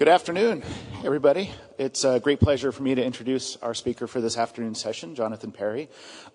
Good afternoon, everybody. It's a great pleasure for me to introduce our speaker for this afternoon session, Jonathan Perry.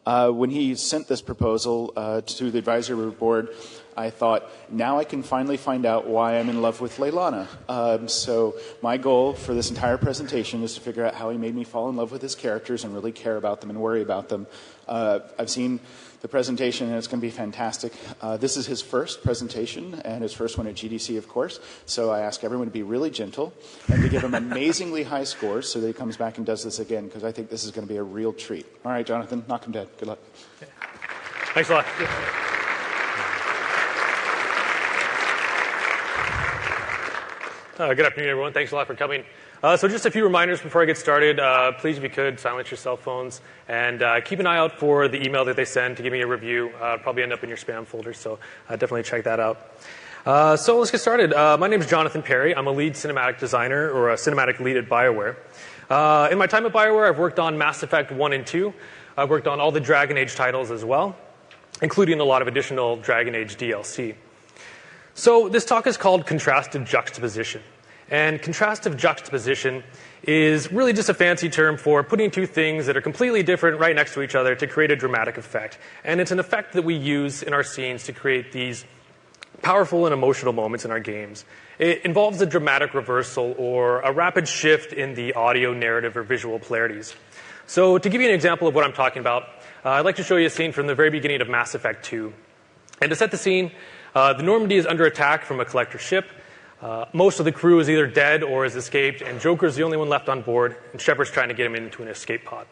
When he sent this proposal to the advisory board, I thought, now I can finally find out why I'm in love with Leilana. So my goal for this entire presentation is to figure out how he made me fall in love with his characters and really care about them and worry about them. I've seen the presentation, and it's going to be fantastic. This is his first presentation, and his first one at GDC, of course. So I ask everyone to be really gentle and to give him amazingly high scores so that he comes back and does this again, because I think this is going to be a real treat. All right, Jonathan, knock him dead. Good luck. Thanks a lot. Good afternoon, everyone. Thanks a lot for coming. So just a few reminders before I get started. Please, if you could, silence your cell phones. And keep an eye out for the email that they send to give me a review. It'll probably end up in your spam folder, so definitely check that out. So let's get started. My name is Jonathan Perry. I'm a lead cinematic designer, or a cinematic lead at BioWare. In my time at BioWare, I've worked on Mass Effect 1 and 2. I've worked on all the Dragon Age titles as well, including a lot of additional Dragon Age DLC. So this talk is called Contrastive Juxtaposition. And contrastive juxtaposition is really just a fancy term for putting two things that are completely different right next to each other to create a dramatic effect. And it's an effect that we use in our scenes to create these powerful and emotional moments in our games. It involves a dramatic reversal or a rapid shift in the audio, narrative, or visual polarities. So to give you an example of what I'm talking about, I'd like to show you a scene from the very beginning of Mass Effect 2. And to set the scene, the Normandy is under attack from a collector ship. Most of the crew is either dead or has escaped, and Joker's the only one left on board, and Shepard's trying to get him into an escape pod.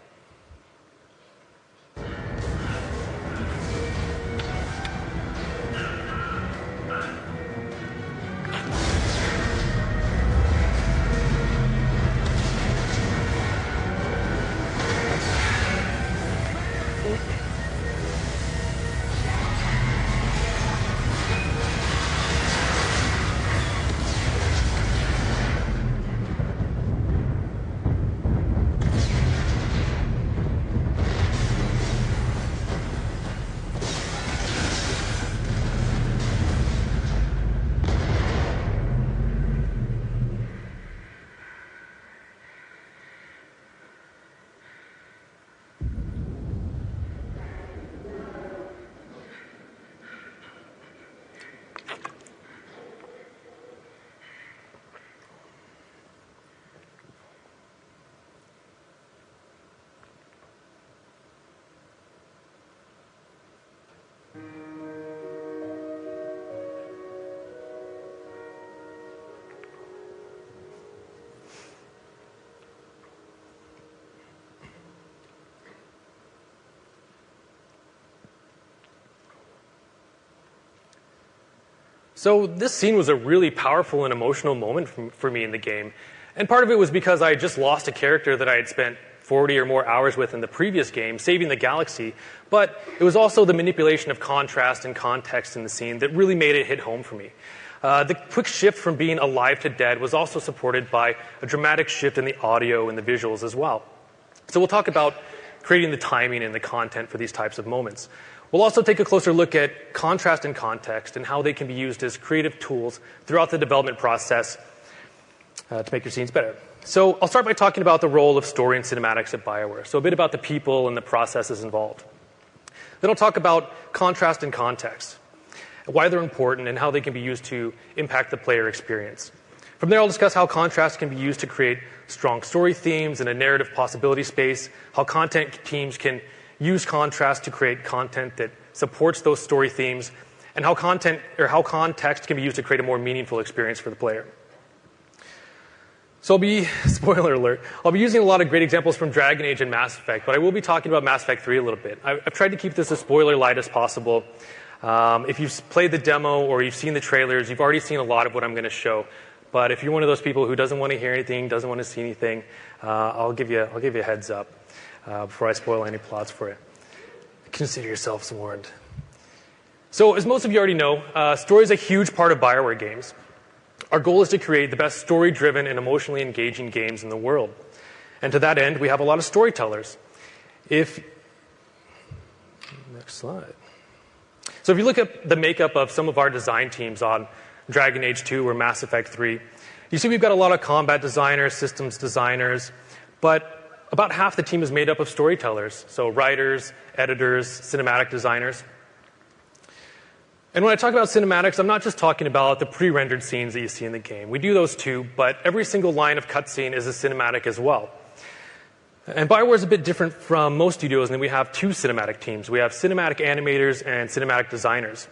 So this scene was a really powerful and emotional moment for me in the game. And part of it was because I had just lost a character that I had spent 40 or more hours with in the previous game, saving the galaxy. But it was also the manipulation of contrast and context in the scene that really made it hit home for me. The quick shift from being alive to dead was also supported by a dramatic shift in the audio and the visuals as well. So we'll talk about creating the timing and the content for these types of moments. We'll also take a closer look at contrast and context and how they can be used as creative tools throughout the development process to make your scenes better. So I'll start by talking about the role of story and cinematics at BioWare, so a bit about the people and the processes involved. Then I'll talk about contrast and context, why they're important, and how they can be used to impact the player experience. From there, I'll discuss how contrast can be used to create strong story themes and a narrative possibility space, how content teams can use contrast to create content that supports those story themes, and how context can be used to create a more meaningful experience for the player. So spoiler alert, I'll be using a lot of great examples from Dragon Age and Mass Effect, but I will be talking about Mass Effect 3 a little bit. I've tried to keep this as spoiler light as possible. If you've played the demo or you've seen the trailers, you've already seen a lot of what I'm going to show. But if you're one of those people who doesn't want to hear anything, doesn't want to see anything, I'll give you a heads up before I spoil any plots for you. Consider yourselves warned. So as most of you already know, story is a huge part of BioWare games. Our goal is to create the best story-driven and emotionally engaging games in the world. And to that end, we have a lot of storytellers. Next slide. So if you look at the makeup of some of our design teams on Dragon Age 2 or Mass Effect 3, You see we've got a lot of combat designers, systems designers, but about half the team is made up of storytellers, so writers, editors, cinematic designers. And when I talk about cinematics, I'm not just talking about the pre-rendered scenes that you see in the game. We do those too, but every single line of cutscene is a cinematic as well. And BioWare is a bit different from most studios in that we have two cinematic teams. We have cinematic animators and cinematic designers.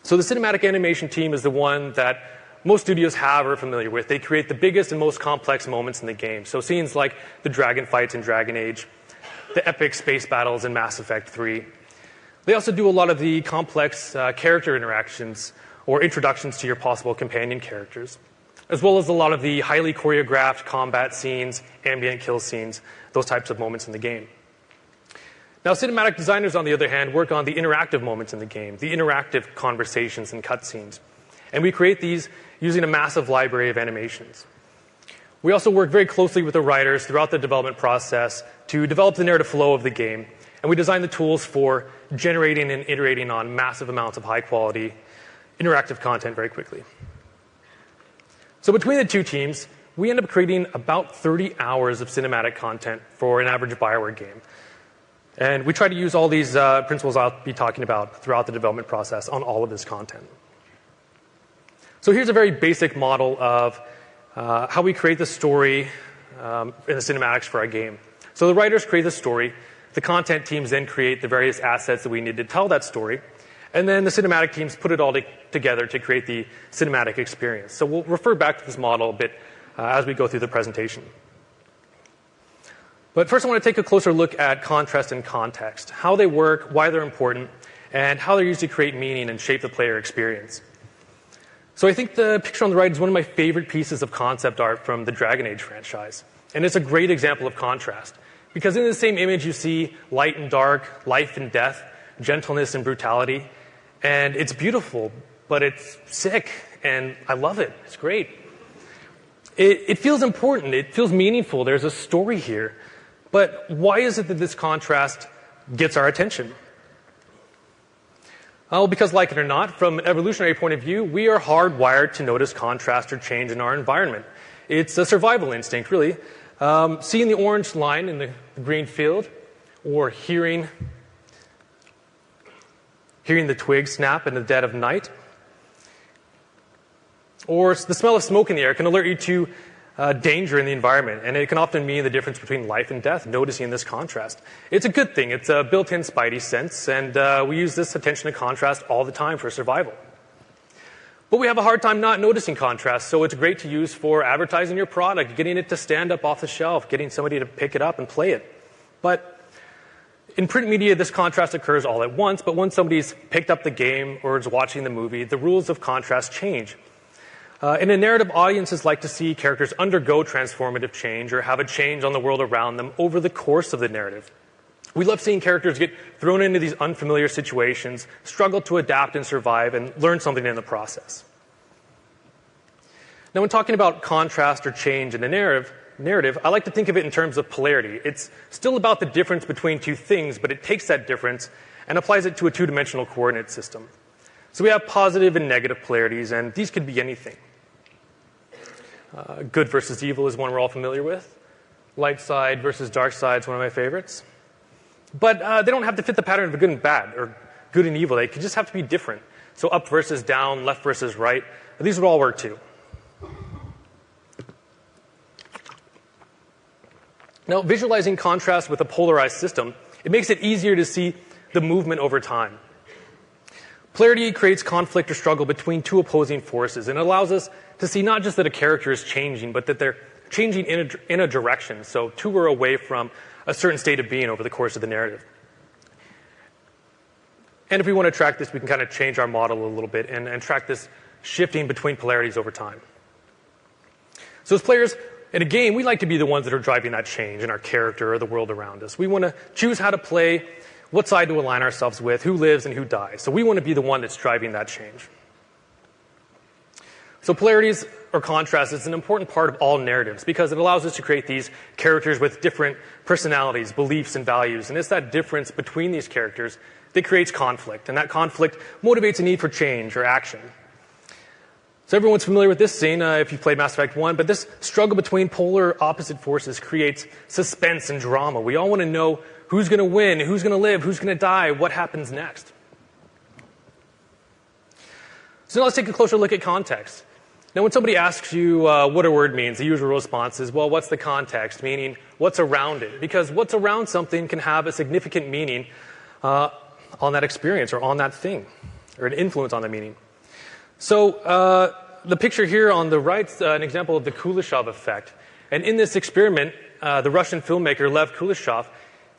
So the cinematic animation team is the one that most studios have or are familiar with. They create the biggest and most complex moments in the game. So scenes like the dragon fights in Dragon Age, the epic space battles in Mass Effect 3. They also do a lot of the complex character interactions or introductions to your possible companion characters, as well as a lot of the highly choreographed combat scenes, ambient kill scenes, those types of moments in the game. Now, cinematic designers, on the other hand, work on the interactive moments in the game, the interactive conversations and cutscenes. And we create these using a massive library of animations. We also work very closely with the writers throughout the development process to develop the narrative flow of the game. And we design the tools for generating and iterating on massive amounts of high-quality interactive content very quickly. So between the two teams, we end up creating about 30 hours of cinematic content for an average BioWare game. And we try to use all these principles I'll be talking about throughout the development process on all of this content. So here's a very basic model of how we create the story in the cinematics for our game. So the writers create the story. The content teams then create the various assets that we need to tell that story. And then the cinematic teams put it all together to create the cinematic experience. So we'll refer back to this model a bit as we go through the presentation. But first I want to take a closer look at contrast and context, how they work, why they're important, and how they're used to create meaning and shape the player experience. So I think the picture on the right is one of my favorite pieces of concept art from the Dragon Age franchise. And it's a great example of contrast. Because in the same image you see light and dark, life and death, gentleness and brutality. And it's beautiful, but it's sick, and I love it. It's great. It feels important. It feels meaningful. There's a story here. But why is it that this contrast gets our attention? Well, because like it or not, from an evolutionary point of view, we are hardwired to notice contrast or change in our environment. It's a survival instinct, really. Seeing the orange line in the green field, or hearing the twigs snap in the dead of night, or the smell of smoke in the air can alert you to danger in the environment, and it can often mean the difference between life and death, noticing this contrast. It's a good thing. It's a built-in spidey sense, and we use this attention to contrast all the time for survival. But we have a hard time not noticing contrast, so it's great to use for advertising your product, getting it to stand up off the shelf, getting somebody to pick it up and play it. But in print media, this contrast occurs all at once, but once somebody's picked up the game or is watching the movie, the rules of contrast change. In a narrative, audiences like to see characters undergo transformative change or have a change on the world around them over the course of the narrative. We love seeing characters get thrown into these unfamiliar situations, struggle to adapt and survive, and learn something in the process. Now, when talking about contrast or change in a narrative, I like to think of it in terms of polarity. It's still about the difference between two things, but it takes that difference and applies it to a two-dimensional coordinate system. So we have positive and negative polarities, and these could be anything. Good versus evil is one we're all familiar with. Light side versus dark side is one of my favorites. But they don't have to fit the pattern of good and bad, or good and evil. They could just have to be different. So up versus down, left versus right. These would all work too. Now, visualizing contrast with a polarized system, it makes it easier to see the movement over time. Polarity creates conflict or struggle between two opposing forces, and it allows us to see not just that a character is changing, but that they're changing in a direction. So two are away from a certain state of being over the course of the narrative. And if we want to track this, we can kind of change our model a little bit and track this shifting between polarities over time. So as players in a game, we like to be the ones that are driving that change in our character or the world around us. We want to choose how to play, what side to align ourselves with, who lives and who dies. So we want to be the one that's driving that change. So polarities or contrast is an important part of all narratives because it allows us to create these characters with different personalities, beliefs, and values. And it's that difference between these characters that creates conflict. And that conflict motivates a need for change or action. So everyone's familiar with this scene if you've played Mass Effect 1, but this struggle between polar opposite forces creates suspense and drama. We all want to know who's going to win, who's going to live, who's going to die, what happens next. So now let's take a closer look at context. Now when somebody asks you what a word means, the usual response is, well, what's the context? Meaning, what's around it? Because what's around something can have a significant meaning on that experience or on that thing, or an influence on the meaning. So the picture here on the right is an example of the Kuleshov effect. And in this experiment, the Russian filmmaker Lev Kuleshov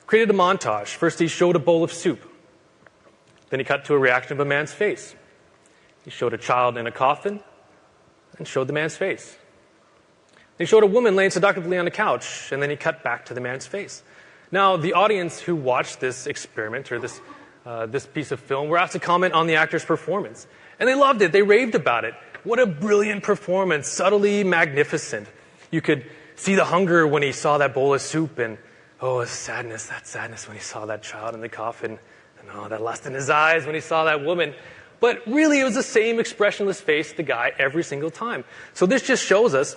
created a montage. First, he showed a bowl of soup. Then he cut to a reaction of a man's face. He showed a child in a coffin and showed the man's face. He showed a woman laying seductively on a couch, and then he cut back to the man's face. Now, the audience who watched this experiment or this piece of film were asked to comment on the actor's performance. And they loved it. They raved about it. What a brilliant performance, subtly magnificent. You could see the hunger when he saw that bowl of soup, and that sadness when he saw that child in the coffin, and that lust in his eyes when he saw that woman. But really, it was the same expressionless face of the guy every single time. So this just shows us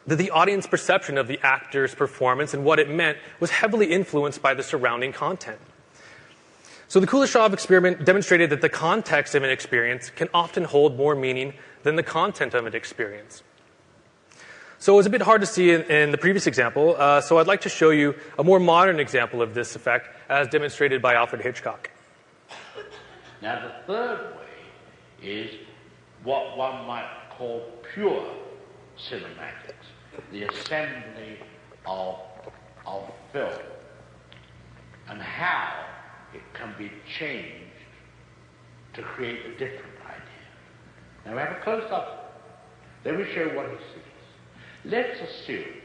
that the audience perception of the actor's performance and what it meant was heavily influenced by the surrounding content. So the Kuleshov experiment demonstrated that the context of an experience can often hold more meaning than the content of an experience. So it was a bit hard to see in the previous example, so I'd like to show you a more modern example of this effect as demonstrated by Alfred Hitchcock. Now the third way is what one might call pure cinematics, the assembly of film, and how it can be changed to create a different idea. Now we have a close-up. Let me show you what he sees. Let's assume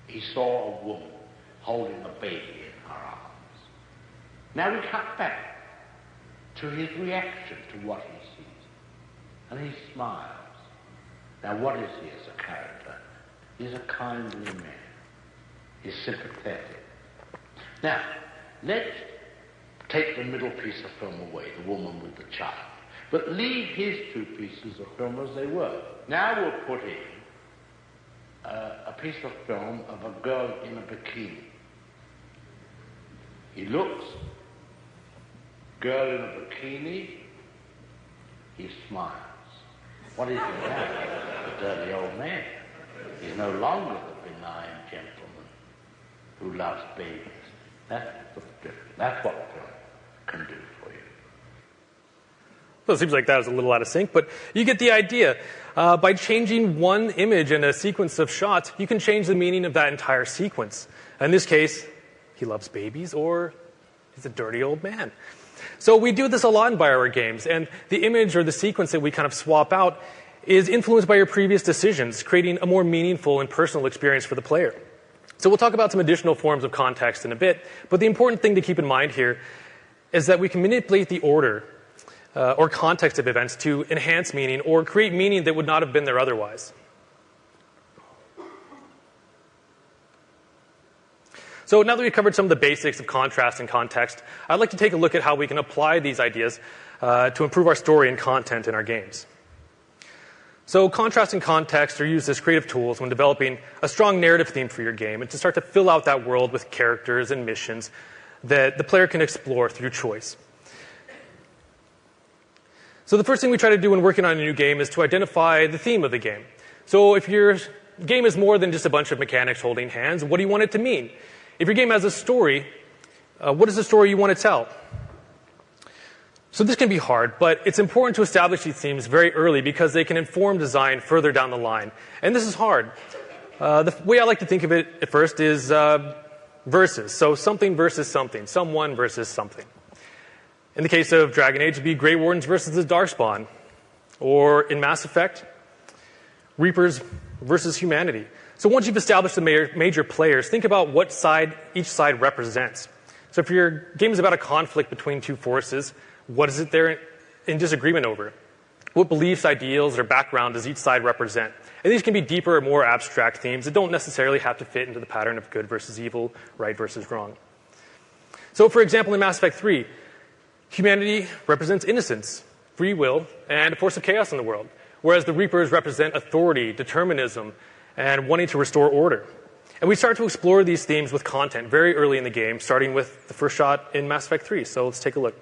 he saw a woman holding a baby in her arms. Now we cut back to his reaction to what he sees. And he smiles. Now what is he as a character? He's a kindly man. He's sympathetic. Now, let's take the middle piece of film away, the woman with the child. But leave his two pieces of film as they were. Now we'll put in a piece of film of a girl in a bikini. He looks, girl in a bikini, he smiles. What is he now? The dirty old man. He's no longer the benign gentleman who loves babies. That's the difference. That's what film can do for you. Well, it seems like that was a little out of sync, but you get the idea. By changing one image in a sequence of shots, you can change the meaning of that entire sequence. In this case, he loves babies, or he's a dirty old man. So we do this a lot in BioWare games, and the image or the sequence that we kind of swap out is influenced by your previous decisions, creating a more meaningful and personal experience for the player. So we'll talk about some additional forms of context in a bit, but the important thing to keep in mind here is that we can manipulate the order or context of events to enhance meaning or create meaning that would not have been there otherwise. So now that we've covered some of the basics of contrast and context, I'd like to take a look at how we can apply these ideas to improve our story and content in our games. So contrast and context are used as creative tools when developing a strong narrative theme for your game and to start to fill out that world with characters and missions that the player can explore through choice. So the first thing we try to do when working on a new game is to identify the theme of the game. So if your game is more than just a bunch of mechanics holding hands, what do you want it to mean? If your game has a story, what is the story you want to tell? So this can be hard, but it's important to establish these themes very early because they can inform design further down the line. And this is hard. The way I like to think of it at first is versus. So something versus something, someone versus something. In the case of Dragon Age, it would be Grey Wardens versus the Darkspawn. Or in Mass Effect, Reapers versus humanity. So once you've established the major players, think about what side each side represents. So if your game is about a conflict between two forces, what is it they're in disagreement over? What beliefs, ideals, or background does each side represent? And these can be deeper or more abstract themes that don't necessarily have to fit into the pattern of good versus evil, right versus wrong. So for example, in Mass Effect 3, humanity represents innocence, free will, and a force of chaos in the world. whereas the Reapers represent authority, determinism, and wanting to restore order. And we start to explore these themes with content very early in the game, starting with the first shot in Mass Effect 3. So let's take a look.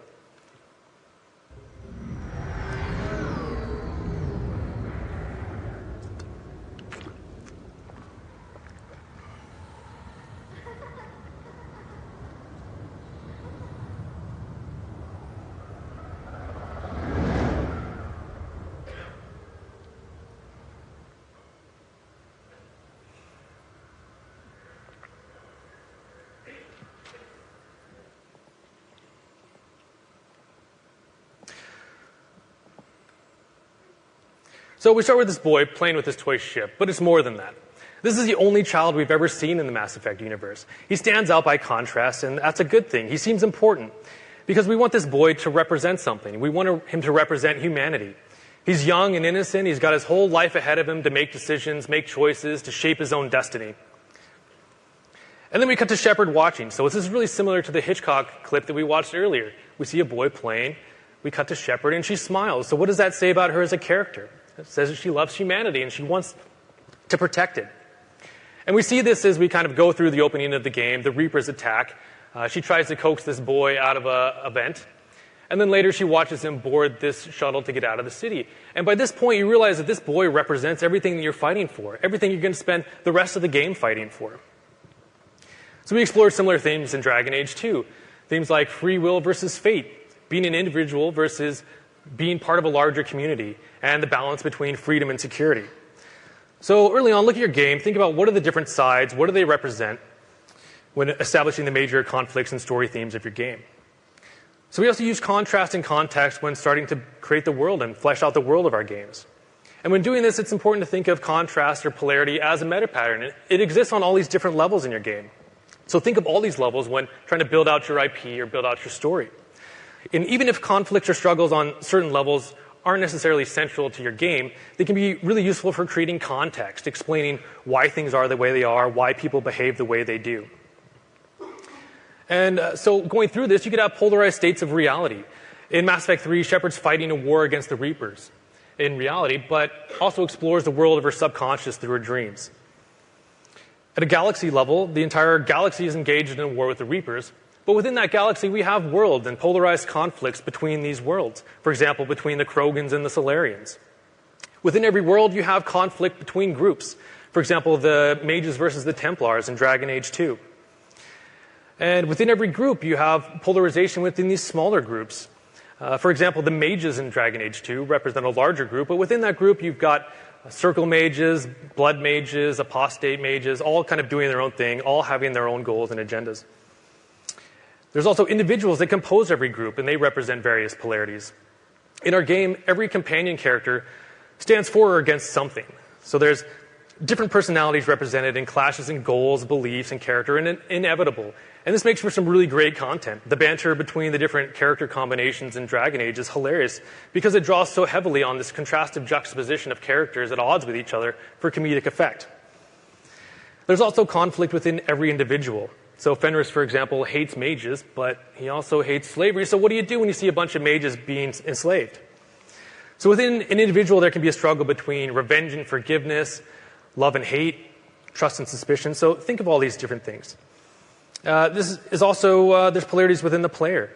So we start with this boy playing with his toy ship, but it's more than that. This is the only child we've ever seen in the Mass Effect universe. He stands out by contrast, and that's a good thing. He seems important because we want this boy to represent something. We want him to represent humanity. He's young and innocent. He's got his whole life ahead of him to make decisions, make choices, to shape his own destiny. And then we cut to Shepard watching. So this is really similar to the Hitchcock clip that we watched earlier. We see a boy playing. We cut to Shepard, and she smiles. So what does that say about her as a character? It says that she loves humanity and she wants to protect it. And we see this as we kind of go through the opening of the game, the Reapers attack. She tries to coax this boy out of a vent. And then later she watches him board this shuttle to get out of the city. And by this point you realize that this boy represents everything that you're fighting for, everything you're going to spend the rest of the game fighting for. So we explore similar themes in Dragon Age 2. Themes like free will versus fate, being an individual versus being part of a larger community, and the balance between freedom and security. So early on, look at your game, think about what are the different sides, what do they represent when establishing the major conflicts and story themes of your game. So we also use contrast and context when starting to create the world and flesh out the world of our games. And when doing this, it's important to think of contrast or polarity as a meta pattern. It exists on all these different levels in your game. So think of all these levels when trying to build out your IP or build out your story. And even if conflicts or struggles on certain levels aren't necessarily central to your game, they can be really useful for creating context, explaining why things are the way they are, why people behave the way they do. And so going through this, you could have polarized states of reality. In Mass Effect 3, Shepard's fighting a war against the Reapers in reality, but also explores the world of her subconscious through her dreams. At a galaxy level, the entire galaxy is engaged in a war with the Reapers. But within that galaxy, we have worlds and polarized conflicts between these worlds. For example, between the Krogans and the Solarians. Within every world, you have conflict between groups. For example, the Mages versus the Templars in Dragon Age 2. And within every group, you have polarization within these smaller groups. For example, the Mages in Dragon Age 2 represent a larger group, but within that group, you've got Circle Mages, Blood Mages, Apostate Mages, all kind of doing their own thing, all having their own goals and agendas. There's also individuals that compose every group, and they represent various polarities. In our game, every companion character stands for or against something. So there's different personalities represented in clashes in goals, beliefs, and character, and inevitable. And this makes for some really great content. The banter between the different character combinations in Dragon Age is hilarious because it draws so heavily on this contrastive juxtaposition of characters at odds with each other for comedic effect. There's also conflict within every individual. So Fenris, for example, hates mages, but he also hates slavery. So what do you do when you see a bunch of mages being enslaved? So within an individual, there can be a struggle between revenge and forgiveness, love and hate, trust and suspicion. So think of all these different things. This is also, there's polarities within the player.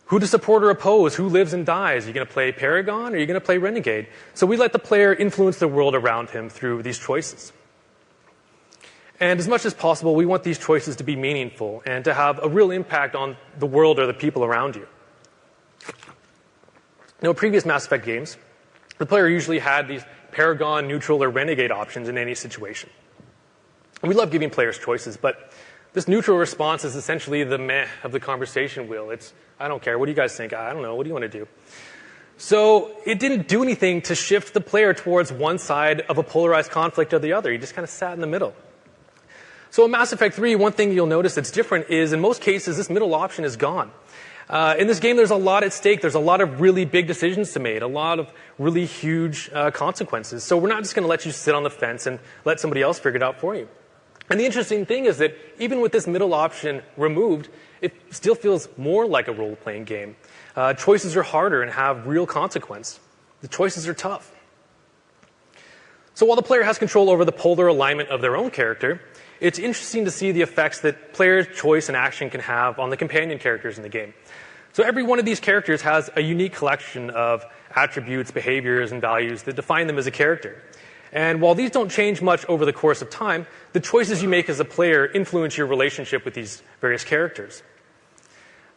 Who to support or oppose, who lives and dies. Are you going to play Paragon or are you going to play Renegade? So we let the player influence the world around him through these choices. And as much as possible, we want these choices to be meaningful and to have a real impact on the world or the people around you. Now, in previous Mass Effect games, the player usually had these Paragon, Neutral, or Renegade options in any situation. And we love giving players choices, but this neutral response is essentially the meh of the conversation wheel. It's, I don't care. What do you guys think? I don't know. What do you want to do? So it didn't do anything to shift the player towards one side of a polarized conflict or the other. He just kind of sat in the middle. So in Mass Effect 3, one thing you'll notice that's different is in most cases, this middle option is gone. In this game, there's a lot at stake. There's a lot of really big decisions to make, a lot of really huge consequences. So we're not just going to let you sit on the fence and let somebody else figure it out for you. And the interesting thing is that even with this middle option removed, it still feels more like a role-playing game. Choices are harder and have real consequence. The choices are tough. So while the player has control over the polar alignment of their own character, it's interesting to see the effects that player's choice and action can have on the companion characters in the game. So every one of these characters has a unique collection of attributes, behaviors, and values that define them as a character. And while these don't change much over the course of time, the choices you make as a player influence your relationship with these various characters.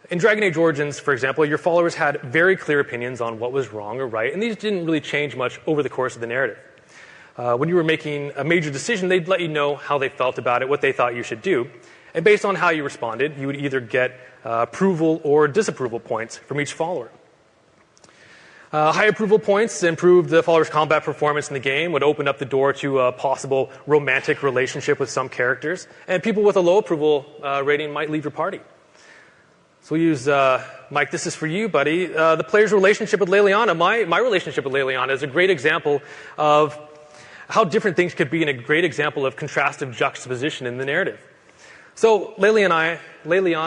In Dragon Age Origins, for example, your followers had very clear opinions on what was wrong or right, and these didn't really change much over the course of the narrative. When you were making a major decision, they'd let you know how they felt about it, what they thought you should do. And based on how you responded, you would either get approval or disapproval points from each follower. High approval points improved the follower's combat performance in the game, would open up the door to a possible romantic relationship with some characters, and people with a low approval rating might leave your party. So we use, Mike, this is for you, buddy. The player's relationship with Leliana, my relationship with Leliana is a great example of how different things could be, and a great example of contrastive juxtaposition in the narrative. So Leliana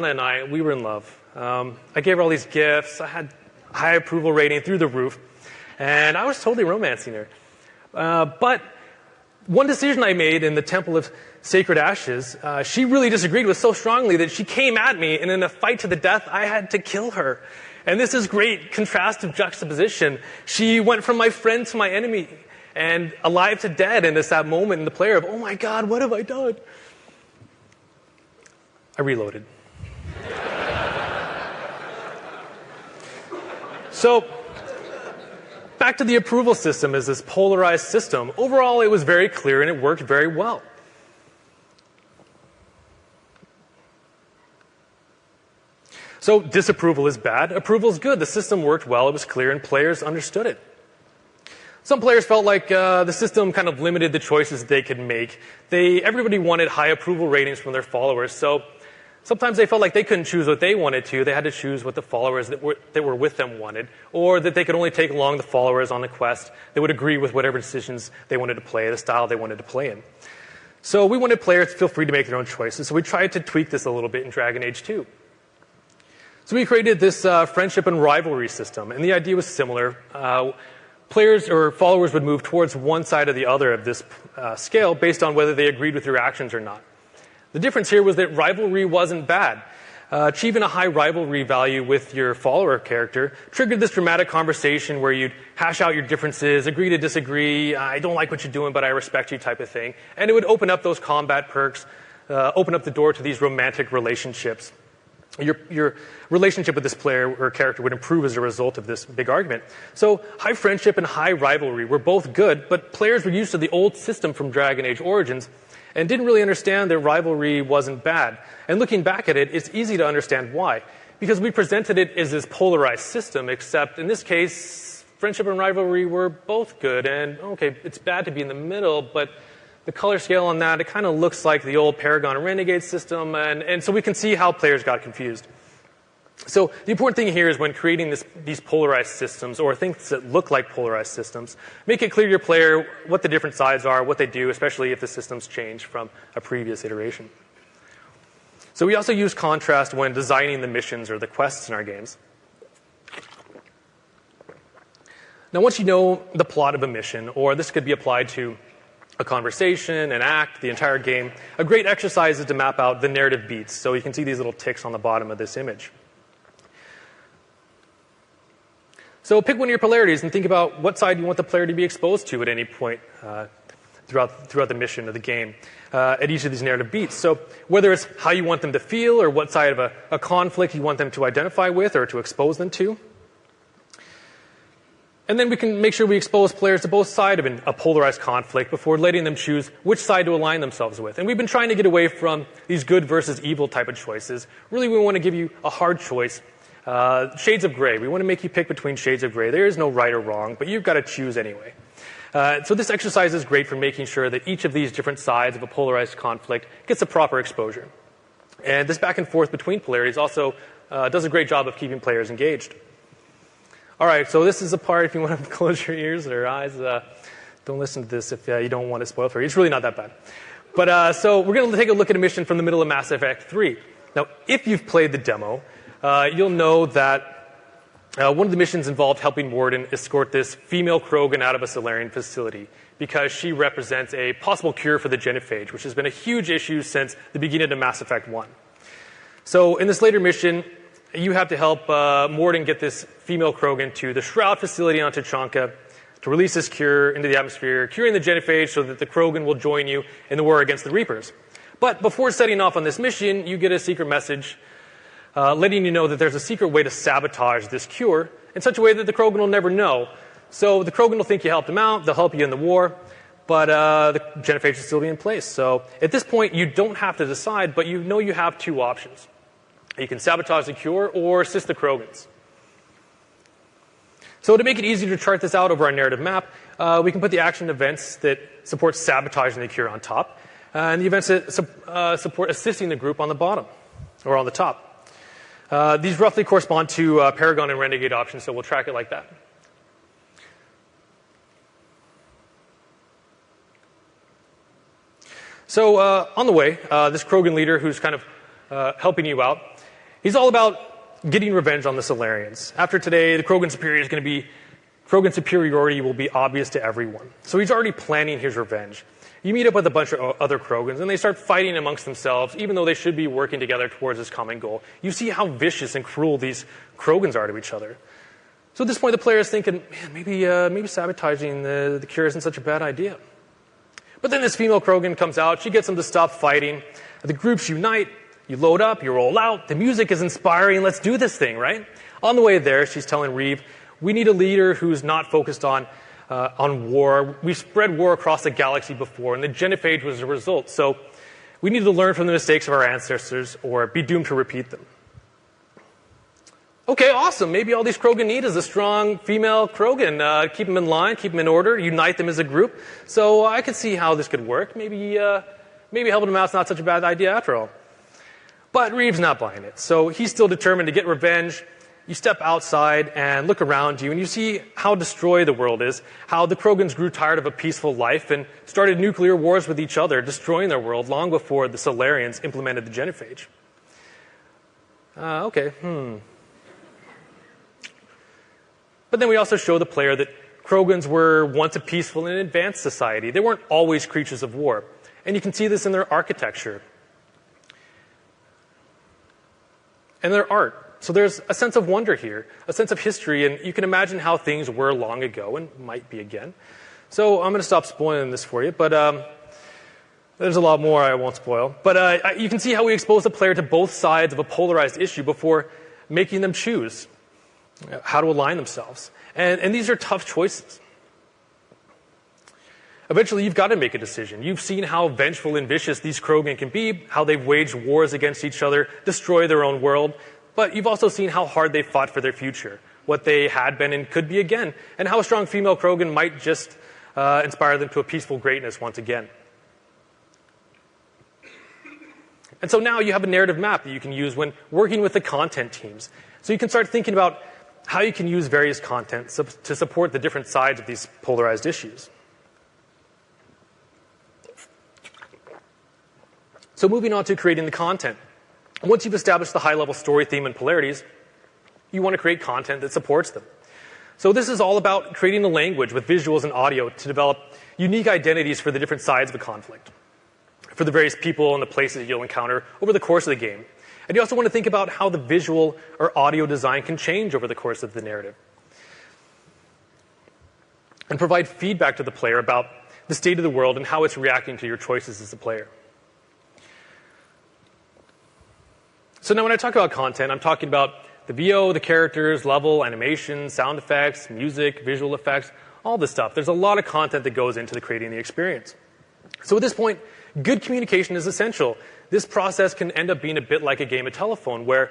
and I, we were in love. I gave her all these gifts. I had high approval rating through the roof, and I was totally romancing her. But one decision I made in the Temple of Sacred Ashes, she really disagreed with so strongly that she came at me, and in a fight to the death, I had to kill her. And this is great contrastive juxtaposition. She went from my friend to my enemy, and alive to dead, and it's that moment in the player of, oh my God, what have I done? I reloaded. So, back to the approval system as this polarized system. Overall, it was very clear and it worked very well. So, disapproval is bad. Approval is good. The system worked well. It was clear and players understood it. Some players felt like the system kind of limited the choices that they could make. Everybody wanted high approval ratings from their followers, so sometimes they felt like they couldn't choose what they wanted to. They had to choose what the followers that were with them wanted, or that they could only take along the followers on the quest that would agree with whatever decisions they wanted to play, the style they wanted to play in. So we wanted players to feel free to make their own choices, so we tried to tweak this a little bit in Dragon Age 2. So we created this friendship and rivalry system, and the idea was similar. Players or followers would move towards one side or the other of this scale based on whether they agreed with your actions or not. The difference here was that rivalry wasn't bad. Achieving a high rivalry value with your follower character triggered this dramatic conversation where you'd hash out your differences, agree to disagree, I don't like what you're doing, but I respect you type of thing. And it would open up those combat perks, open up the door to these romantic relationships. Your relationship with this player or character would improve as a result of this big argument. So high friendship and high rivalry were both good, but players were used to the old system from Dragon Age Origins and didn't really understand that rivalry wasn't bad. And looking back at it, it's easy to understand why. Because we presented it as this polarized system, except in this case, friendship and rivalry were both good. And okay, it's bad to be in the middle, but the color scale on that, it kind of looks like the old Paragon Renegade system, and so we can see how players got confused. So the important thing here is when creating these polarized systems, or things that look like polarized systems, make it clear to your player what the different sides are, what they do, especially if the systems change from a previous iteration. So we also use contrast when designing the missions or the quests in our games. Now once you know the plot of a mission, or this could be applied to a conversation, an act, the entire game, a great exercise is to map out the narrative beats. So you can see these little ticks on the bottom of this image. So pick one of your polarities and think about what side you want the player to be exposed to at any point throughout the mission of the game at each of these narrative beats. So whether it's how you want them to feel or what side of a conflict you want them to identify with or to expose them to. And then we can make sure we expose players to both sides of a polarized conflict before letting them choose which side to align themselves with. And we've been trying to get away from these good versus evil type of choices. Really, we want to give you a hard choice. Shades of gray. We want to make you pick between shades of gray. There is no right or wrong, but you've got to choose anyway. So this exercise is great for making sure that each of these different sides of a polarized conflict gets the proper exposure. And this back and forth between polarities also does a great job of keeping players engaged. All right, so this is a part, if you want to close your ears or eyes, don't listen to this if you don't want to spoil for you. It's really not that bad. But so we're going to take a look at a mission from the middle of Mass Effect 3. Now, if you've played the demo, you'll know that One of the missions involved helping Morden escort this female Krogan out of a Solarian facility because she represents a possible cure for the genophage, which has been a huge issue since the beginning of Mass Effect 1. So in this later mission, you have to help Morden get this female Krogan to the Shroud facility on Tuchanka to release this cure into the atmosphere, curing the genophage so that the Krogan will join you in the war against the Reapers. But before setting off on this mission, you get a secret message letting you know that there's a secret way to sabotage this cure in such a way that the Krogan will never know. So the Krogan will think you helped them out, they'll help you in the war, but the genophage will still be in place. So at this point, you don't have to decide, but you know you have two options. You can sabotage the cure or assist the Krogans. So to make it easier to chart this out over our narrative map, we can put the action events that support sabotaging the cure on top, and the events that support assisting the group on the bottom, or on the top. These roughly correspond to Paragon and Renegade options, so we'll track it like that. So on the way, this Krogan leader who's kind of helping you out, he's all about getting revenge on the Solarians. After today, the Krogan superiority will be obvious to everyone. So he's already planning his revenge. You meet up with a bunch of other Krogans, and they start fighting amongst themselves, even though they should be working together towards this common goal. You see how vicious and cruel these Krogans are to each other. So at this point, the player is thinking, man, maybe sabotaging the cure isn't such a bad idea. But then this female Krogan comes out. She gets them to stop fighting. The groups unite. You load up. You roll out. The music is inspiring. Let's do this thing, right? On the way there, she's telling Reeve, we need a leader who's not focused on war. We've spread war across the galaxy before, and the genophage was a result. So we need to learn from the mistakes of our ancestors or be doomed to repeat them. Okay, awesome. Maybe all these Krogan need is a strong female Krogan. Keep them in line, keep them in order, unite them as a group. So I could see how this could work. Maybe helping them out is not such a bad idea after all. But Reeve's not buying it. So he's still determined to get revenge. You step outside and look around you, and you see how destroyed the world is, how the Krogans grew tired of a peaceful life and started nuclear wars with each other, destroying their world long before the Solarians implemented the genophage. But then we also show the player that Krogans were once a peaceful and advanced society. They weren't always creatures of war. And you can see this in their architecture and their art. So there's a sense of wonder here, a sense of history, and you can imagine how things were long ago and might be again. So I'm going to stop spoiling this for you, but there's a lot more I won't spoil. But you can see how we expose the player to both sides of a polarized issue before making them choose how to align themselves. And these are tough choices. Eventually, you've got to make a decision. You've seen how vengeful and vicious these Krogan can be, how they've waged wars against each other, destroy their own world. But you've also seen how hard they fought for their future, what they had been and could be again, and how a strong female Krogan might just inspire them to a peaceful greatness once again. And so now you have a narrative map that you can use when working with the content teams. So you can start thinking about how you can use various content to support the different sides of these polarized issues. So moving on to creating the content. Once you've established the high-level story theme and polarities, you want to create content that supports them. So this is all about creating a language with visuals and audio to develop unique identities for the different sides of a conflict, for the various people and the places you'll encounter over the course of the game. And you also want to think about how the visual or audio design can change over the course of the narrative. And provide feedback to the player about the state of the world and how it's reacting to your choices as a player. So now when I talk about content, I'm talking about the VO, the characters, level, animation, sound effects, music, visual effects, all this stuff. There's a lot of content that goes into creating the experience. So at this point, good communication is essential. This process can end up being a bit like a game of telephone where,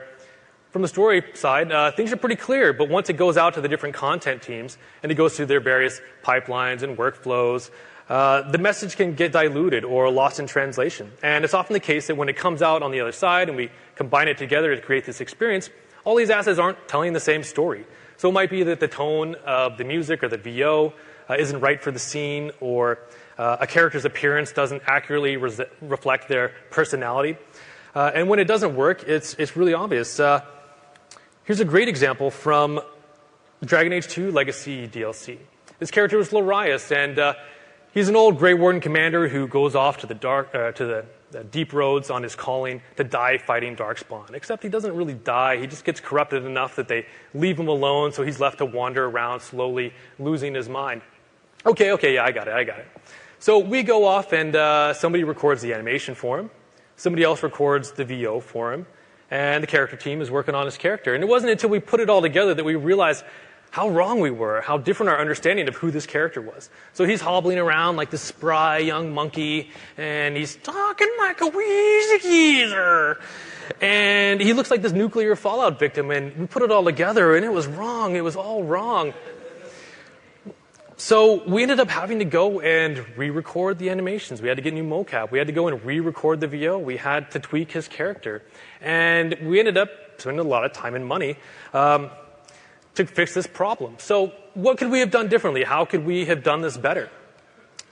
from the story side, things are pretty clear, but once it goes out to the different content teams and it goes through their various pipelines and workflows, the message can get diluted or lost in translation. And it's often the case that when it comes out on the other side and we combine it together to create this experience, all these assets aren't telling the same story. So it might be that the tone of the music or the VO isn't right for the scene, or a character's appearance doesn't accurately reflect their personality. And when it doesn't work, it's really obvious. Here's a great example from Dragon Age 2 Legacy DLC. This character was Lorias, and he's an old Grey Warden commander who goes off to the deep roads on his calling to die fighting Darkspawn. Except he doesn't really die. He just gets corrupted enough that they leave him alone, so he's left to wander around, slowly losing his mind. Okay, yeah, I got it. So we go off, and somebody records the animation for him. Somebody else records the VO for him. And the character team is working on his character. And it wasn't until we put it all together that we realized how wrong we were, how different our understanding of who this character was. So he's hobbling around like this spry young monkey, and he's talking like a wheezy geezer. And he looks like this nuclear fallout victim, and we put it all together, and it was wrong. It was all wrong. So we ended up having to go and re-record the animations. We had to get new mocap. We had to go and re-record the VO. We had to tweak his character. And we ended up spending a lot of time and money to fix this problem. So what could we have done differently? How could we have done this better?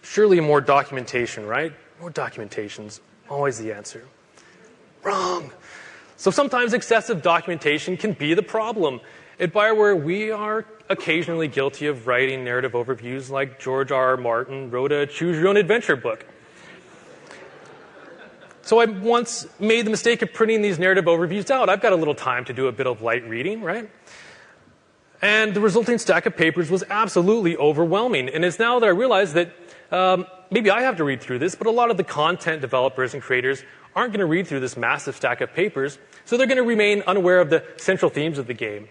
Surely more documentation, right? More documentation's always the answer. Wrong. So sometimes excessive documentation can be the problem. At BioWare, we are occasionally guilty of writing narrative overviews like George R.R. Martin wrote a choose-your-own-adventure book. So I once made the mistake of printing these narrative overviews out. I've got a little time to do a bit of light reading, right? And the resulting stack of papers was absolutely overwhelming. And it's now that I realize that maybe I have to read through this, but a lot of the content developers and creators aren't going to read through this massive stack of papers, so they're going to remain unaware of the central themes of the game.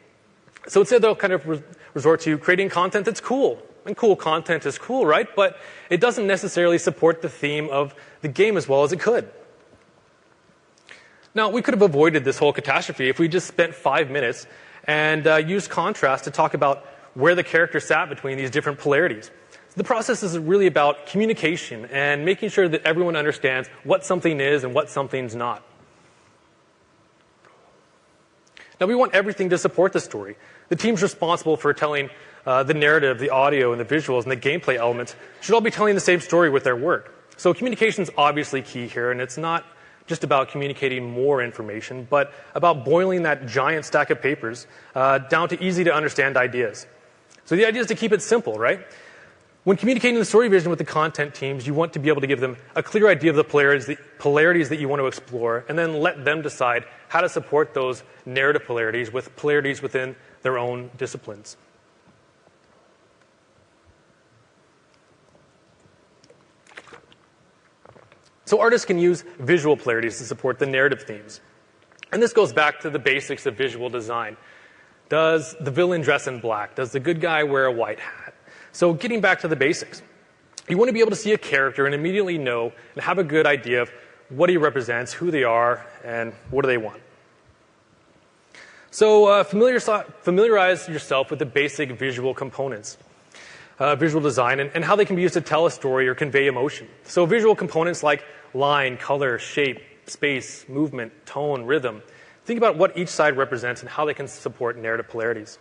So instead, they'll kind of resort to creating content that's cool. And cool content is cool, right? But it doesn't necessarily support the theme of the game as well as it could. Now, we could have avoided this whole catastrophe if we just spent 5 minutes and used contrast to talk about where the character sat between these different polarities. The process is really about communication and making sure that everyone understands what something is and what something's not. Now, we want everything to support the story. The teams responsible for telling the narrative, the audio, and the visuals, and the gameplay elements should all be telling the same story with their work. So communication is obviously key here, and it's not just about communicating more information, but about boiling that giant stack of papers down to easy-to-understand ideas. So the idea is to keep it simple, right? When communicating the story vision with the content teams, you want to be able to give them a clear idea of the polarities that you want to explore, and then let them decide how to support those narrative polarities with polarities within their own disciplines. So artists can use visual polarities to support the narrative themes. And this goes back to the basics of visual design. Does the villain dress in black? Does the good guy wear a white hat? So getting back to the basics, you want to be able to see a character and immediately know and have a good idea of what he represents, who they are, and what do they want. So familiarize yourself with the basic visual components, visual design, and how they can be used to tell a story or convey emotion. So visual components like line, color, shape, space, movement, tone, rhythm. Think about what each side represents and how they can support narrative polarities.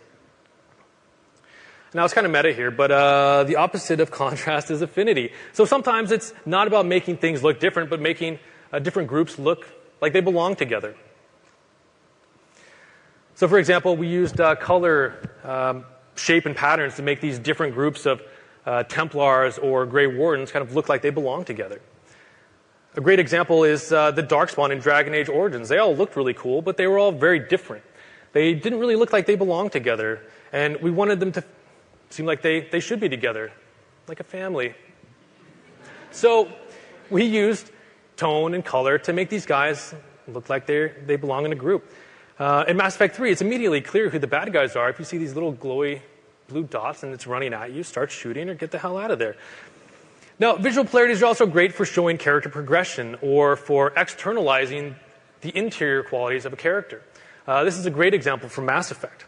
Now, it's kind of meta here, but the opposite of contrast is affinity. So sometimes it's not about making things look different, but making different groups look like they belong together. So, for example, we used color, shape, and patterns to make these different groups of Templars or Grey Wardens kind of look like they belong together. A great example is the Darkspawn in Dragon Age Origins. They all looked really cool, but they were all very different. They didn't really look like they belonged together, and we wanted them to seem like they should be together, like a family. So we used tone and color to make these guys look like they belong in a group. In Mass Effect 3, it's immediately clear who the bad guys are. If you see these little glowy blue dots and it's running at you, start shooting or get the hell out of there. Now, visual polarities are also great for showing character progression or for externalizing the interior qualities of a character. This is a great example from Mass Effect.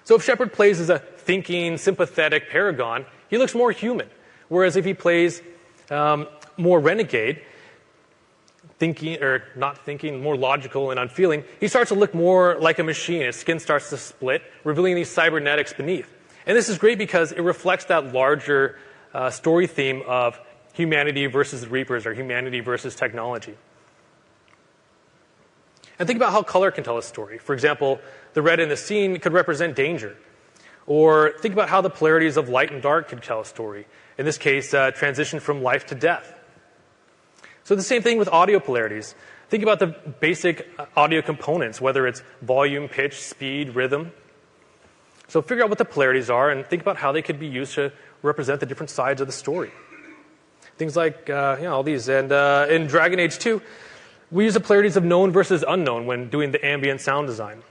So if Shepard plays as a thinking, sympathetic Paragon, he looks more human. Whereas if he plays more renegade, thinking or not thinking, more logical and unfeeling, he starts to look more like a machine. His skin starts to split, revealing these cybernetics beneath. And this is great because it reflects that larger story theme of humanity versus the Reapers, or humanity versus technology. And think about how color can tell a story. For example, the red in the scene could represent danger. Or think about how the polarities of light and dark could tell a story. In this case, transition from life to death. So the same thing with audio polarities. Think about the basic audio components, whether it's volume, pitch, speed, rhythm. So figure out what the polarities are and think about how they could be used to represent the different sides of the story. Things like all these. And in Dragon Age 2, we use the polarities of known versus unknown when doing the ambient sound design.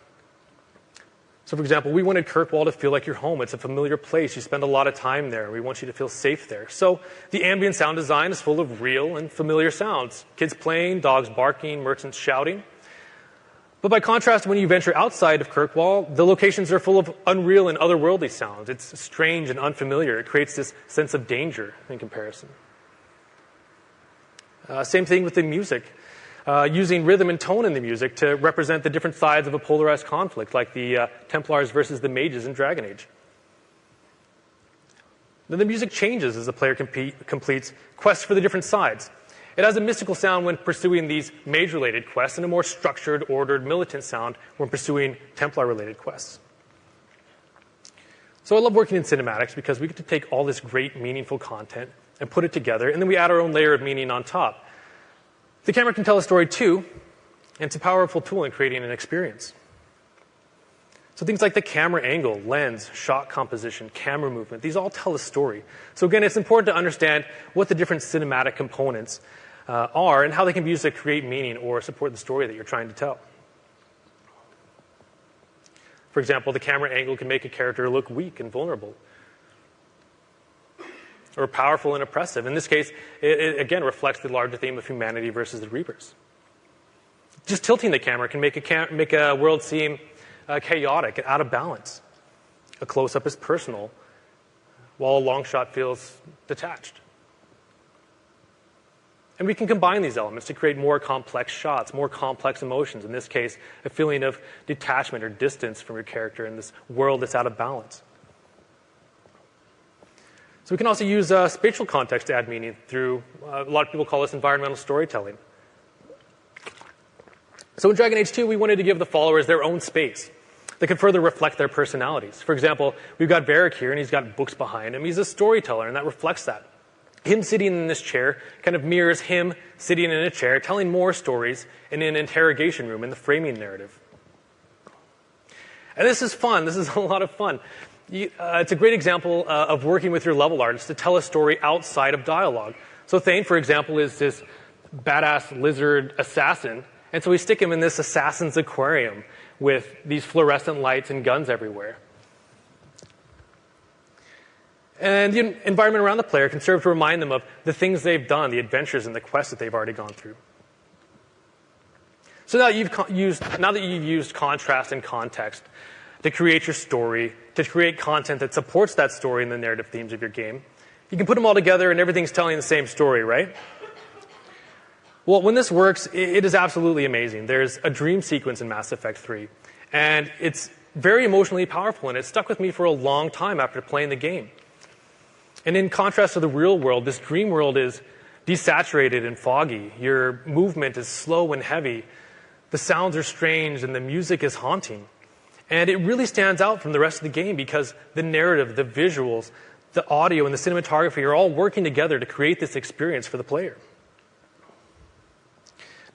So for example, we wanted Kirkwall to feel like your home. It's a familiar place. You spend a lot of time there. We want you to feel safe there. So the ambient sound design is full of real and familiar sounds. Kids playing, dogs barking, merchants shouting. But by contrast, when you venture outside of Kirkwall, the locations are full of unreal and otherworldly sounds. It's strange and unfamiliar. It creates this sense of danger in comparison. Same thing with the music. Using rhythm and tone in the music to represent the different sides of a polarized conflict, like the Templars versus the Mages in Dragon Age. Then the music changes as the player completes quests for the different sides. It has a mystical sound when pursuing these mage-related quests and a more structured, ordered, militant sound when pursuing Templar-related quests. So I love working in cinematics because we get to take all this great, meaningful content and put it together, and then we add our own layer of meaning on top. The camera can tell a story too, and it's a powerful tool in creating an experience. So things like the camera angle, lens, shot composition, camera movement, these all tell a story. So again, it's important to understand what the different cinematic components are and how they can be used to create meaning or support the story that you're trying to tell. For example, the camera angle can make a character look weak and vulnerable, or powerful and oppressive. In this case, it again reflects the larger theme of humanity versus the Reapers. Just tilting the camera can make a world seem chaotic and out of balance. A close-up is personal, while a long shot feels detached. And we can combine these elements to create more complex shots, more complex emotions. In this case, a feeling of detachment or distance from your character in this world that's out of balance. So we can also use spatial context to add meaning through, a lot of people call this environmental storytelling. So in Dragon Age 2, we wanted to give the followers their own space that could further reflect their personalities. For example, we've got Varric here, and he's got books behind him. He's a storyteller, and that reflects that. Him sitting in this chair kind of mirrors him sitting in a chair, telling more stories in an interrogation room in the framing narrative. And this is fun. This is a lot of fun. It's a great example of working with your level artists to tell a story outside of dialogue. So Thane, for example, is this badass lizard assassin, and so we stick him in this assassin's aquarium with these fluorescent lights and guns everywhere. And the environment around the player can serve to remind them of the things they've done, the adventures and the quests that they've already gone through. So now that you've used contrast and context to create your story, to create content that supports that story and the narrative themes of your game, you can put them all together and everything's telling the same story, right? Well, when this works, it is absolutely amazing. There's a dream sequence in Mass Effect 3, and it's very emotionally powerful, and it stuck with me for a long time after playing the game. And in contrast to the real world, this dream world is desaturated and foggy. Your movement is slow and heavy. The sounds are strange, and the music is haunting. And it really stands out from the rest of the game because the narrative, the visuals, the audio, and the cinematography are all working together to create this experience for the player.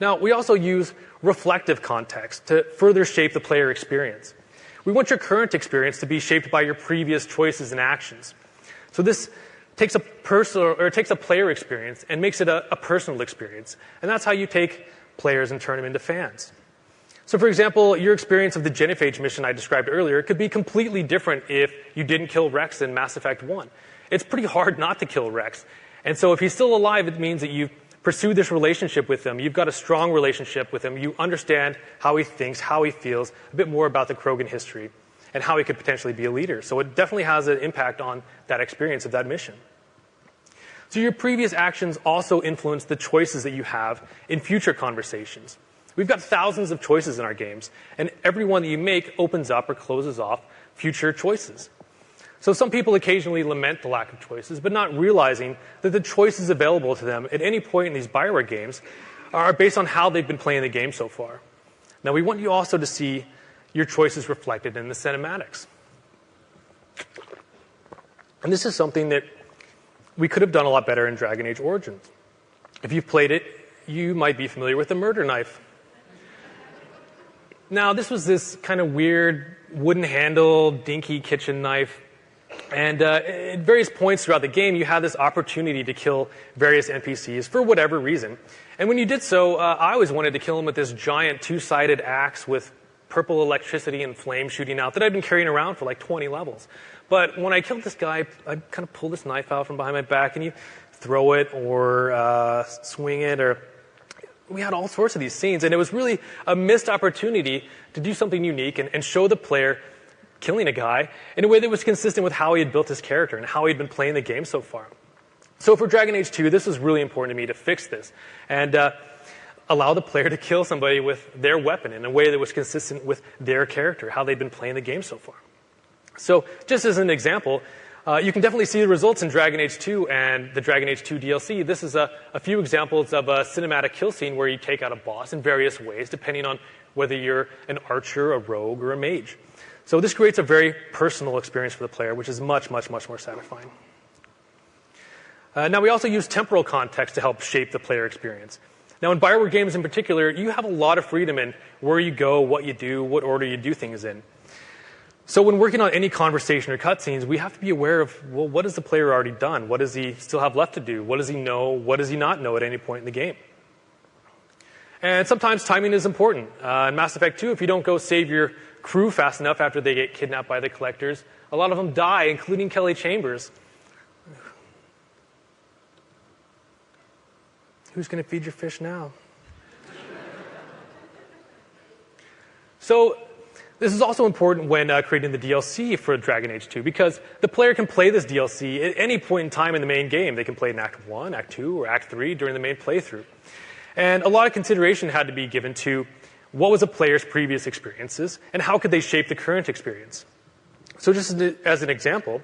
Now, we also use reflective context to further shape the player experience. We want your current experience to be shaped by your previous choices and actions. So this takes a player experience and makes it a personal experience. And that's how you take players and turn them into fans. So for example, your experience of the Genophage mission I described earlier could be completely different if you didn't kill Rex in Mass Effect 1. It's pretty hard not to kill Rex. And so if he's still alive, it means that you've pursued this relationship with him. You've got a strong relationship with him. You understand how he thinks, how he feels, a bit more about the Krogan history, and how he could potentially be a leader. So it definitely has an impact on that experience of that mission. So your previous actions also influence the choices that you have in future conversations. We've got thousands of choices in our games, and every one that you make opens up or closes off future choices. So some people occasionally lament the lack of choices, but not realizing that the choices available to them at any point in these BioWare games are based on how they've been playing the game so far. Now, we want you also to see your choices reflected in the cinematics. And this is something that we could have done a lot better in Dragon Age Origins. If you've played it, you might be familiar with the murder knife. Now, this was this kind of weird wooden handle, dinky kitchen knife. And at various points throughout the game, you had this opportunity to kill various NPCs for whatever reason. And when you did so, I always wanted to kill them with this giant two-sided axe with purple electricity and flame shooting out that I'd been carrying around for like 20 levels. But when I killed this guy, I'd kind of pull this knife out from behind my back, and you throw it or swing it, or we had all sorts of these scenes. And it was really a missed opportunity to do something unique and show the player killing a guy in a way that was consistent with how he had built his character and how he'd been playing the game so far. So for Dragon Age 2, this was really important to me to fix this and allow the player to kill somebody with their weapon in a way that was consistent with their character, how they'd been playing the game so far. So just as an example, you can definitely see the results in Dragon Age 2 and the Dragon Age 2 DLC. This is a few examples of a cinematic kill scene where you take out a boss in various ways, depending on whether you're an archer, a rogue, or a mage. So this creates a very personal experience for the player, which is much, much, much more satisfying. Now, we also use temporal context to help shape the player experience. Now, in BioWare games in particular, you have a lot of freedom in where you go, what you do, what order you do things in. So when working on any conversation or cutscenes, we have to be aware of, well, what has the player already done? What does he still have left to do? What does he know? What does he not know at any point in the game? And sometimes timing is important. In Mass Effect 2, if you don't go save your crew fast enough after they get kidnapped by the collectors, a lot of them die, including Kelly Chambers. Who's going to feed your fish now? So this is also important when creating the DLC for Dragon Age 2, because the player can play this DLC at any point in time in the main game. They can play in Act 1, Act 2, or Act 3 during the main playthrough. And a lot of consideration had to be given to what was a player's previous experiences and how could they shape the current experience. So just as an example,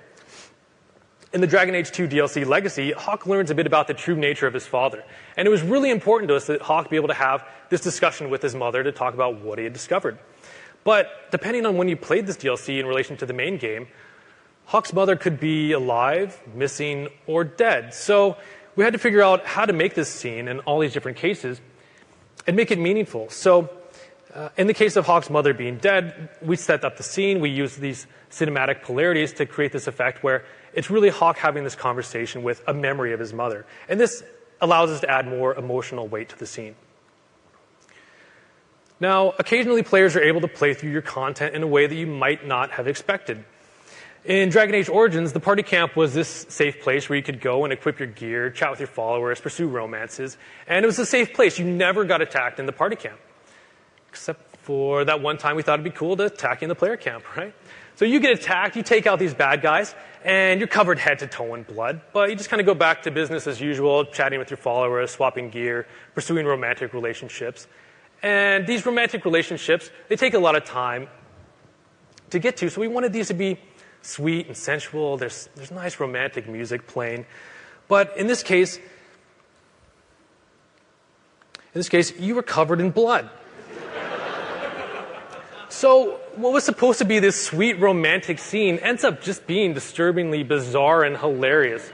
in the Dragon Age 2 DLC Legacy, Hawk learns a bit about the true nature of his father. And it was really important to us that Hawk be able to have this discussion with his mother to talk about what he had discovered. But depending on when you played this DLC in relation to the main game, Hawk's mother could be alive, missing, or dead. So we had to figure out how to make this scene in all these different cases and make it meaningful. So in the case of Hawk's mother being dead, we set up the scene. We used these cinematic polarities to create this effect where it's really Hawk having this conversation with a memory of his mother. And this allows us to add more emotional weight to the scene. Now, occasionally players are able to play through your content in a way that you might not have expected. In Dragon Age Origins, the party camp was this safe place where you could go and equip your gear, chat with your followers, pursue romances, and it was a safe place. You never got attacked in the party camp. Except for that one time we thought it'd be cool to attack in the player camp, right? So you get attacked, you take out these bad guys, and you're covered head to toe in blood, but you just kind of go back to business as usual, chatting with your followers, swapping gear, pursuing romantic relationships. And these romantic relationships, they take a lot of time to get to, so we wanted these to be sweet and sensual. There's nice romantic music playing. But in this case, you were covered in blood. So what was supposed to be this sweet romantic scene ends up just being disturbingly bizarre and hilarious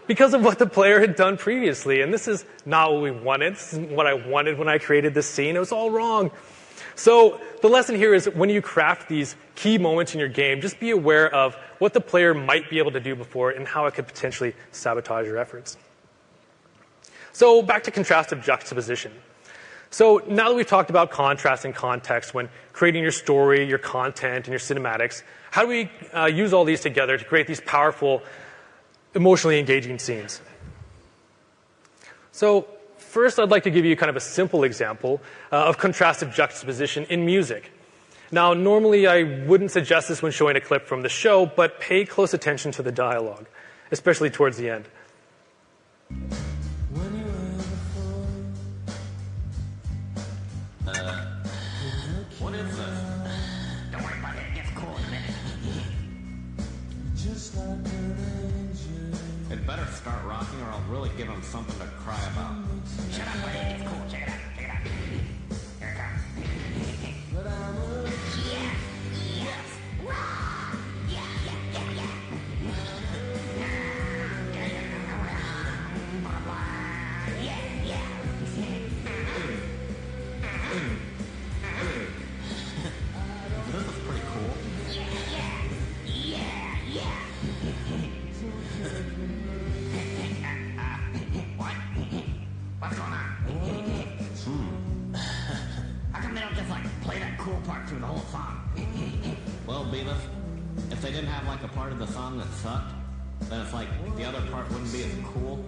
because of what the player had done previously. And this is not what we wanted. This isn't what I wanted when I created this scene. It was all wrong. So the lesson here is when you craft these key moments in your game, just be aware of what the player might be able to do before it and how it could potentially sabotage your efforts. So back to contrastive juxtaposition. So now that we've talked about contrast and context when creating your story, your content, and your cinematics, how do we use all these together to create these powerful, emotionally engaging scenes? So first, I'd like to give you kind of a simple example of contrastive juxtaposition in music. Now, normally I wouldn't suggest this when showing a clip from the show, but pay close attention to the dialogue, especially towards the end. What is this? Don't worry about it. It gets cool in a minute. It better start rocking or I'll really give him something to cry about. Shut up, buddy. It gets cool. Check it out. Check it out. Here it comes. Yes. Yes. Yeah. they didn't have like a part of the song that sucked, then it's like the other part wouldn't be as cool.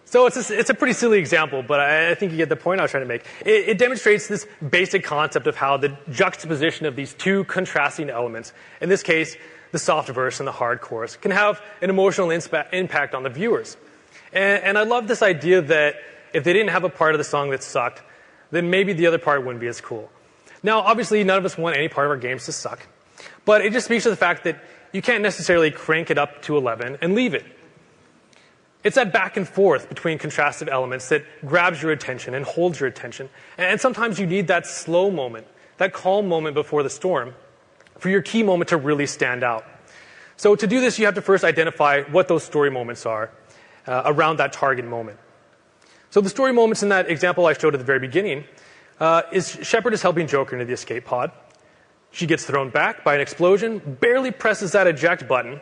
So it's a pretty silly example, but I think you get the point I was trying to make. It demonstrates this basic concept of how the juxtaposition of these two contrasting elements, in this case, the soft verse and the hard chorus, can have an emotional impact on the viewers. And I love this idea that if they didn't have a part of the song that sucked, then maybe the other part wouldn't be as cool. Now, obviously, none of us want any part of our games to suck, but it just speaks to the fact that you can't necessarily crank it up to 11 and leave it. It's that back and forth between contrastive elements that grabs your attention and holds your attention. And sometimes you need that slow moment, that calm moment before the storm, for your key moment to really stand out. So to do this, you have to first identify what those story moments are around that target moment. So the story moments in that example I showed at the very beginning is Shepard is helping Joker into the escape pod. She gets thrown back by an explosion, barely presses that eject button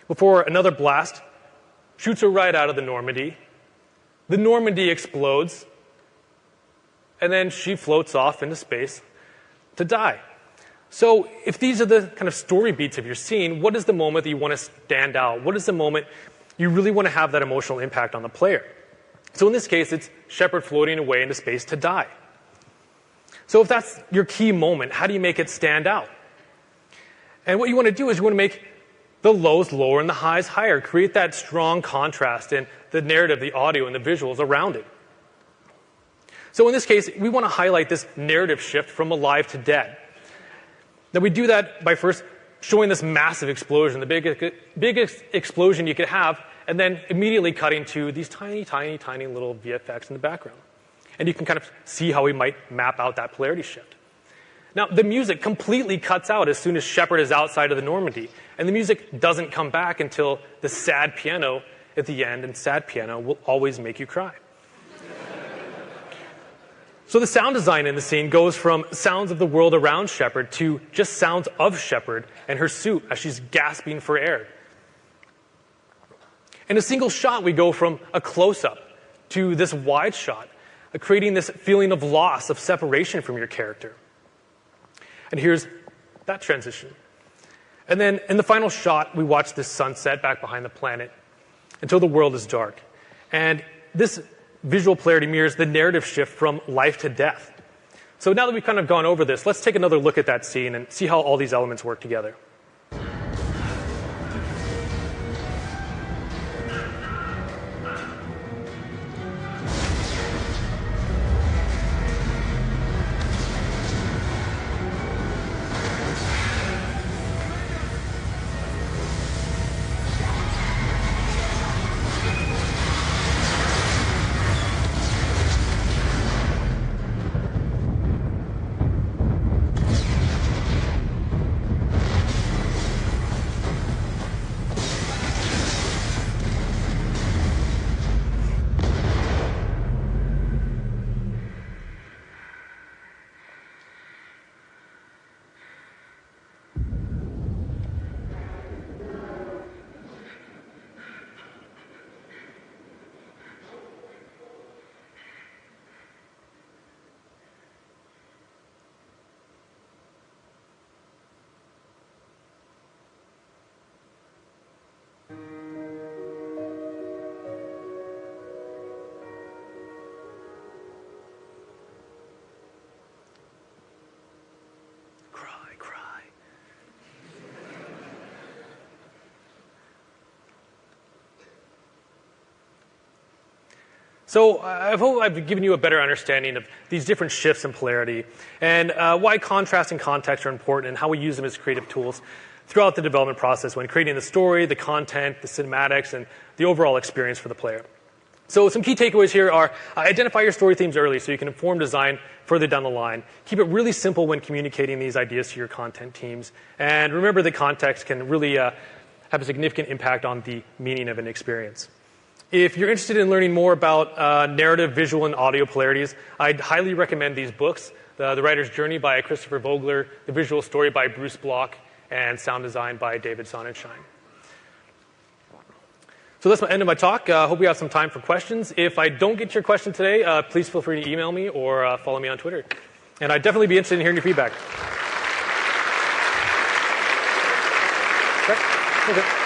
before another blast shoots her right out of the Normandy. The Normandy explodes, and then she floats off into space to die. So if these are the kind of story beats of your scene, what is the moment that you want to stand out? What is the moment you really want to have that emotional impact on the player? So in this case, it's Shepard floating away into space to die. So if that's your key moment, how do you make it stand out? And what you want to do is you want to make the lows lower and the highs higher. Create that strong contrast in the narrative, the audio, and the visuals around it. So in this case, we want to highlight this narrative shift from alive to dead. Now we do that by first showing this massive explosion, the biggest explosion you could have, and then immediately cutting to these tiny, tiny, tiny little VFX in the background. And you can kind of see how we might map out that polarity shift. Now, the music completely cuts out as soon as Shepard is outside of the Normandy, and the music doesn't come back until the sad piano at the end, and sad piano will always make you cry. So the sound design in the scene goes from sounds of the world around Shepard to just sounds of Shepard and her suit as she's gasping for air. In a single shot, we go from a close-up to this wide shot, creating this feeling of loss, of separation from your character. And here's that transition. And then in the final shot, we watch this sunset back behind the planet until the world is dark. And this visual polarity mirrors the narrative shift from life to death. So now that we've kind of gone over this, let's take another look at that scene and see how all these elements work together. So I hope I've given you a better understanding of these different shifts in polarity and why contrast and context are important and how we use them as creative tools throughout the development process when creating the story, the content, the cinematics, and the overall experience for the player. So some key takeaways here are identify your story themes early so you can inform design further down the line. Keep it really simple when communicating these ideas to your content teams. And remember that context can really have a significant impact on the meaning of an experience. If you're interested in learning more about narrative, visual, and audio polarities, I'd highly recommend these books, The Writer's Journey by Christopher Vogler, The Visual Story by Bruce Block, and Sound Design by David Sonnenschein. So that's the end of my talk. Hope we have some time for questions. If I don't get your question today, please feel free to email me or follow me on Twitter. And I'd definitely be interested in hearing your feedback. Okay.